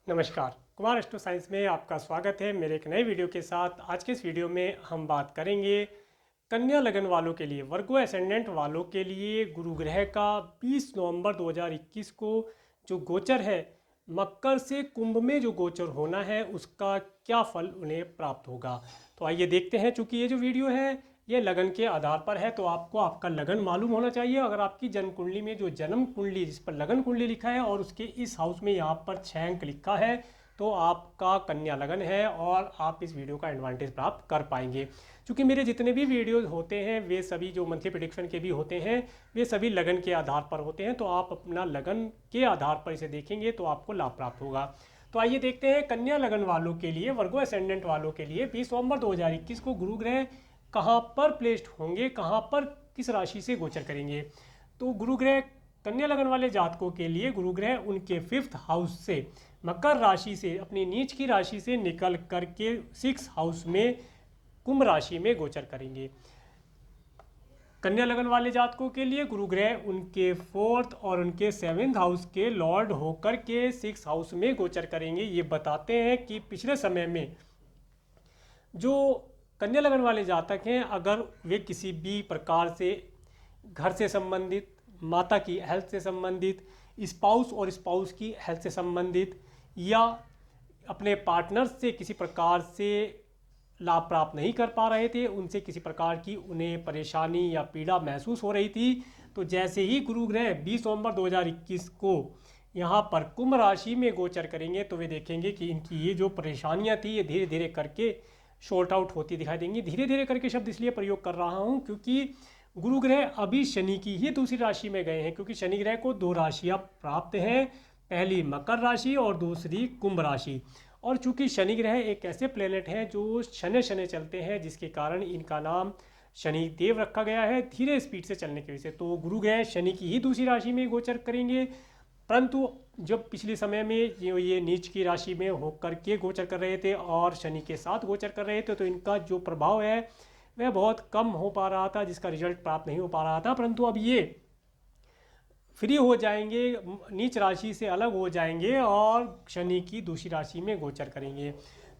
नमस्कार, Kumar astro science में आपका स्वागत है मेरे एक नए वीडियो के साथ। आज के इस वीडियो में हम बात करेंगे कन्या लगन वालों के लिए, वर्गो एसेंडेंट वालों के लिए गुरु ग्रह का 20 नवंबर 2021 को जो गोचर है, मकर से कुंभ में जो गोचर होना है उसका क्या फल उन्हें प्राप्त होगा। तो आइए देखते हैं। चूंकि ये जो वीडियो है ये लगन के आधार पर है, तो आपको आपका लगन मालूम होना चाहिए। अगर आपकी जन्म कुंडली में जो जन्म कुंडली जिस पर लगन कुंडली लिखा है और उसके इस हाउस में यहाँ पर 6 अंक लिखा है, तो आपका कन्या लगन है और आप इस वीडियो का एडवांटेज प्राप्त कर पाएंगे। क्योंकि मेरे जितने भी वीडियोस होते हैं वे सभी जो मंथली प्रेडिक्शन के भी होते हैं वे सभी लगन के आधार पर होते हैं, तो आप अपना लगन के आधार पर इसे देखेंगे तो आपको लाभ प्राप्त होगा। तो आइए देखते हैं कन्या लगन वालों के लिए, वर्गो एसेंडेंट वालों के लिए 20 नवंबर 2021 को गुरु ग्रह कहाँ पर प्लेस्ड होंगे, कहाँ पर किस राशि से गोचर करेंगे। तो गुरु ग्रह कन्या लगन वाले जातकों के लिए गुरु ग्रह उनके 5th हाउस से, मकर राशि से, अपनी नीच की राशि से निकल करके 6th हाउस में कुंभ राशि में गोचर करेंगे। कन्या लगन वाले जातकों के लिए गुरु ग्रह उनके 4th और उनके 7th हाउस के लॉर्ड होकर के 6th हाउस में गोचर करेंगे। ये बताते हैं कि पिछले समय में जो कन्या लगन वाले जातक हैं, अगर वे किसी भी प्रकार से घर से संबंधित, माता की हेल्थ से संबंधित, स्पाउस और स्पाउस की हेल्थ से संबंधित, या अपने पार्टनर से किसी प्रकार से लाभ प्राप्त नहीं कर पा रहे थे, उनसे किसी प्रकार की उन्हें परेशानी या पीड़ा महसूस हो रही थी, तो जैसे ही गुरु ग्रह 20 नवंबर 2021 को यहाँ पर कुंभ राशि में गोचर करेंगे तो वे देखेंगे कि इनकी ये जो परेशानियाँ थी ये धीरे धीरे करके शॉर्ट आउट होती दिखाई देंगी। धीरे धीरे करके शब्द इसलिए प्रयोग कर रहा हूँ क्योंकि गुरु ग्रह अभी शनि की ही दूसरी राशि में गए हैं, क्योंकि शनि ग्रह को 2 राशियाँ प्राप्त हैं, पहली मकर राशि और दूसरी कुंभ राशि। और चूंकि शनि ग्रह एक ऐसे प्लेनेट हैं जो शनि शनि चलते हैं, जिसके कारण इनका नाम शनि देव रखा गया है, धीरे स्पीड से चलने की वजह से। तो गुरु ग्रह शनि की ही दूसरी राशि में गोचर करेंगे, परंतु जब पिछले समय में ये नीच की राशि में होकर के गोचर कर रहे थे और शनि के साथ गोचर कर रहे थे, तो इनका जो प्रभाव है वह बहुत कम हो पा रहा था, जिसका रिजल्ट प्राप्त नहीं हो पा रहा था। परंतु अब ये फ्री हो जाएंगे, नीच राशि से अलग हो जाएंगे और शनि की दूसरी राशि में गोचर करेंगे।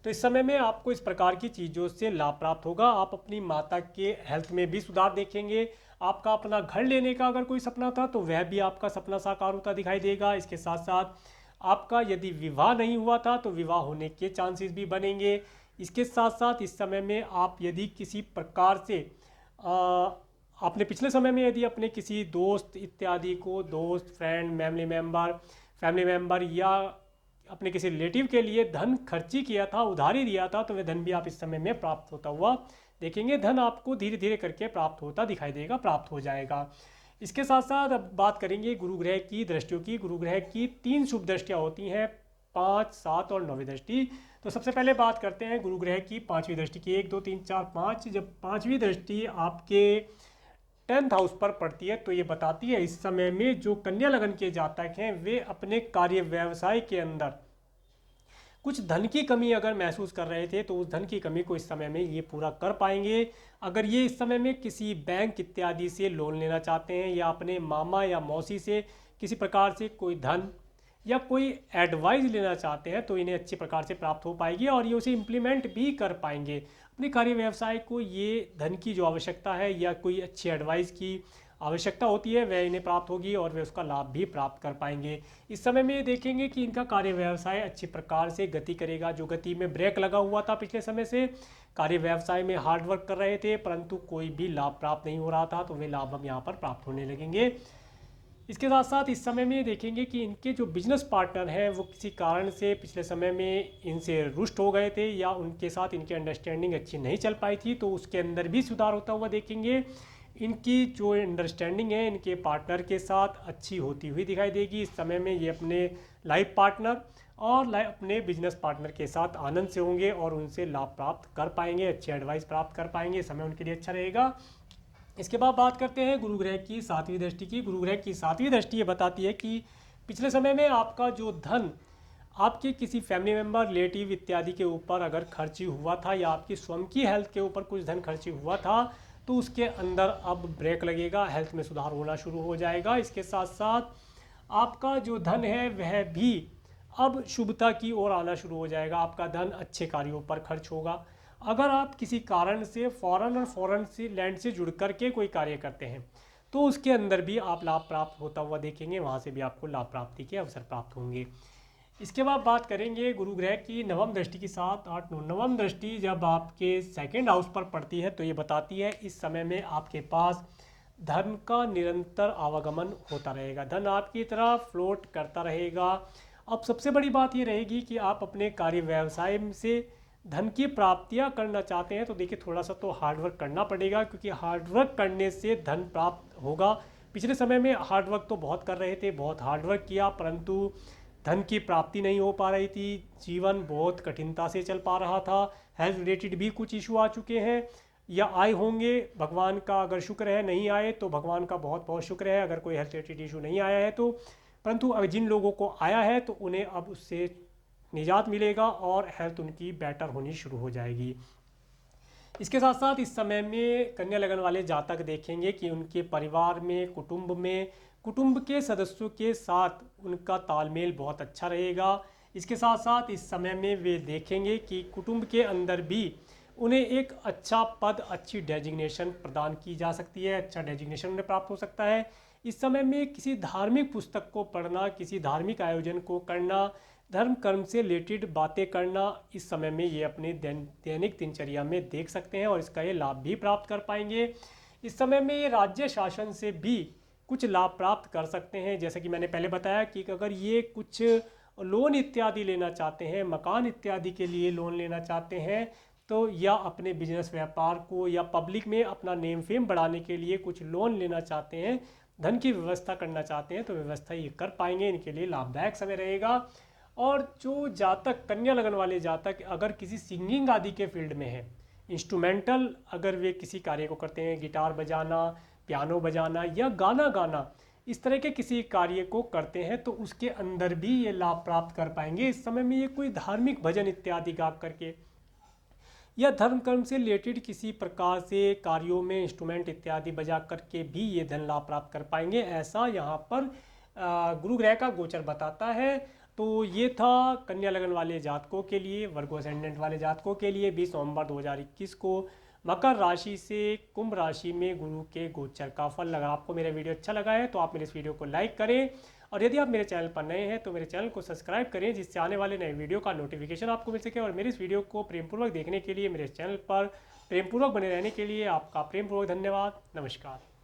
तो इस समय में आपको इस प्रकार की चीज़ों से लाभ प्राप्त होगा। आप अपनी माता के हेल्थ में भी सुधार देखेंगे। आपका अपना घर लेने का अगर कोई सपना था तो वह भी आपका सपना साकार होता दिखाई देगा। इसके साथ साथ आपका यदि विवाह नहीं हुआ था तो विवाह होने के चांसेस भी बनेंगे। इसके साथ साथ इस समय में आप यदि किसी प्रकार से आपने पिछले समय में यदि अपने किसी दोस्त इत्यादि को, दोस्त, फ्रेंड, फैमिली मेम्बर या अपने किसी रिलेटिव के लिए धन खर्ची किया था, उधारी दिया था, तो वह धन भी आप इस समय में प्राप्त होता हुआ देखेंगे। धन आपको धीरे धीरे करके प्राप्त होता दिखाई देगा, प्राप्त हो जाएगा। इसके साथ साथ अब बात करेंगे गुरु ग्रह की दृष्टियों की। गुरु ग्रह की 3 शुभ दृष्टियाँ होती हैं, 5, 7 और 9वीं दृष्टि। तो सबसे पहले बात करते हैं गुरु ग्रह की 5वीं दृष्टि की। 1, 2, 3, 4, 5। जब 5वीं दृष्टि आपके 10th हाउस पर पड़ती है तो ये बताती है इस समय में जो कन्या लगन के जातक हैं वे अपने कार्य व्यवसाय के अंदर कुछ धन की कमी अगर महसूस कर रहे थे तो उस धन की कमी को इस समय में ये पूरा कर पाएंगे। अगर ये इस समय में किसी बैंक इत्यादि से लोन लेना चाहते हैं या अपने मामा या मौसी से किसी प्रकार से कोई धन या कोई एडवाइस लेना चाहते हैं तो इन्हें अच्छी प्रकार से प्राप्त हो पाएगी और ये उसे इम्प्लीमेंट भी कर पाएंगे। अपने कार्य व्यवसाय को ये धन की जो आवश्यकता है या कोई अच्छी एडवाइस की आवश्यकता होती है वह इन्हें प्राप्त होगी और वे उसका लाभ भी प्राप्त कर पाएंगे। इस समय में देखेंगे कि इनका कार्य व्यवसाय अच्छी प्रकार से गति करेगा। जो गति में ब्रेक लगा हुआ था पिछले समय से, कार्य व्यवसाय में हार्ड वर्क कर रहे थे परंतु कोई भी लाभ प्राप्त नहीं हो रहा था, तो वे लाभ अब यहाँ पर प्राप्त होने लगेंगे। इसके साथ साथ इस समय में देखेंगे कि इनके जो बिजनेस पार्टनर हैं वो किसी कारण से पिछले समय में इनसे रुष्ट हो गए थे या उनके साथ इनकी अंडरस्टैंडिंग अच्छी नहीं चल पाई थी, तो उसके अंदर भी सुधार होता हुआ देखेंगे। इनकी जो अंडरस्टैंडिंग है इनके पार्टनर के साथ अच्छी होती हुई दिखाई देगी। इस समय में ये अपने लाइफ पार्टनर और अपने बिजनेस पार्टनर के साथ आनंद से होंगे और उनसे लाभ प्राप्त कर पाएंगे, अच्छी एडवाइस प्राप्त कर पाएंगे। समय उनके लिए अच्छा रहेगा। इसके बाद बात करते हैं गुरु ग्रह की 7वीं दृष्टि की। गुरु ग्रह की 7वीं दृष्टि ये बताती है कि पिछले समय में आपका जो धन आपके किसी फैमिली मेम्बर, रिलेटिव इत्यादि के ऊपर अगर खर्ची हुआ था या आपकी स्वयं की हेल्थ के ऊपर कुछ धन खर्ची हुआ था तो उसके अंदर अब ब्रेक लगेगा, हेल्थ में सुधार होना शुरू हो जाएगा। इसके साथ साथ आपका जो धन है वह भी अब शुभता की ओर आना शुरू हो जाएगा, आपका धन अच्छे कार्यों पर खर्च होगा। अगर आप किसी कारण से फॉरेन से लैंड से जुड़ कर के कोई कार्य करते हैं तो उसके अंदर भी आप लाभ प्राप्त होता हुआ देखेंगे, वहाँ से भी आपको लाभ प्राप्ति के अवसर प्राप्त होंगे। इसके बाद बात करेंगे गुरु ग्रह की नवम दृष्टि की 7, 8, 9। नवम दृष्टि जब आपके सेकंड हाउस पर पड़ती है तो ये बताती है इस समय में आपके पास धन का निरंतर आवागमन होता रहेगा, धन आपकी तरफ फ्लोट करता रहेगा। अब सबसे बड़ी बात ये रहेगी कि आप अपने कार्य व्यवसाय से धन की प्राप्तियां करना चाहते हैं तो देखिए थोड़ा सा तो हार्डवर्क करना पड़ेगा, क्योंकि हार्डवर्क करने से धन प्राप्त होगा। पिछले समय में हार्डवर्क तो बहुत कर रहे थे, बहुत हार्डवर्क किया, परंतु धन की प्राप्ति नहीं हो पा रही थी, जीवन बहुत कठिनता से चल पा रहा था, हेल्थ रिलेटेड भी कुछ इशू आ चुके हैं या आए होंगे। भगवान का अगर शुक्र है, नहीं आए तो भगवान का बहुत बहुत शुक्र है अगर कोई हेल्थ रिलेटेड इशू नहीं आया है तो। परंतु अगर जिन लोगों को आया है तो उन्हें अब उससे निजात मिलेगा और हेल्थ उनकी बेटर होनी शुरू हो जाएगी। इसके साथ साथ इस समय में कन्या लगन वाले जातक देखेंगे कि उनके परिवार में, कुटुंब के सदस्यों के साथ उनका तालमेल बहुत अच्छा रहेगा। इसके साथ साथ इस समय में वे देखेंगे कि कुटुंब के अंदर भी उन्हें एक अच्छा पद, अच्छी डेजिग्नेशन प्रदान की जा सकती है, अच्छा डेजिग्नेशन उन्हें प्राप्त हो सकता है। इस समय में किसी धार्मिक पुस्तक को पढ़ना, किसी धार्मिक आयोजन को करना, धर्म कर्म से रिलेटेड बातें करना, इस समय में ये अपने दैनिक दिनचर्या में देख सकते हैं और इसका ये लाभ भी प्राप्त कर पाएंगे। इस समय में ये राज्य शासन से भी कुछ लाभ प्राप्त कर सकते हैं। जैसे कि मैंने पहले बताया कि अगर ये कुछ लोन इत्यादि लेना चाहते हैं, मकान इत्यादि के लिए लोन लेना चाहते हैं तो, या अपने बिजनेस व्यापार को या पब्लिक में अपना नेम फेम बढ़ाने के लिए कुछ लोन लेना चाहते हैं, धन की व्यवस्था करना चाहते हैं तो व्यवस्था ये कर पाएंगे, इनके लिए लाभदायक समय रहेगा। और जो जातक, कन्या लगन वाले जातक अगर किसी सिंगिंग आदि के फील्ड में है, इंस्ट्रूमेंटल अगर वे किसी कार्य को करते हैं, गिटार बजाना, पियानो बजाना या गाना गाना, इस तरह के किसी कार्य को करते हैं तो उसके अंदर भी ये लाभ प्राप्त कर पाएंगे। इस समय में ये कोई धार्मिक भजन इत्यादि गा करके या धर्म कर्म से रिलेटेड किसी प्रकार से कार्यों में इंस्ट्रूमेंट इत्यादि बजा करके भी ये धन लाभ प्राप्त कर पाएंगे, ऐसा यहाँ पर गुरु ग्रह का गोचर बताता है। तो ये था कन्या लगन वाले जातकों के लिए, वर्गो असेंडेंट वाले जातकों के लिए 20 नवंबर 2021 को मकर राशि से कुंभ राशि में गुरु के गोचर का फल। अगर आपको मेरा वीडियो अच्छा लगा है तो आप मेरे इस वीडियो को लाइक करें, और यदि आप मेरे चैनल पर नए हैं तो मेरे चैनल को सब्सक्राइब करें, जिससे आने वाले नए वीडियो का नोटिफिकेशन आपको मिल सके। और मेरे इस वीडियो को प्रेमपूर्वक देखने के लिए, मेरे चैनल पर प्रेमपूर्वक बने रहने के लिए आपका प्रेमपूर्वक धन्यवाद। नमस्कार।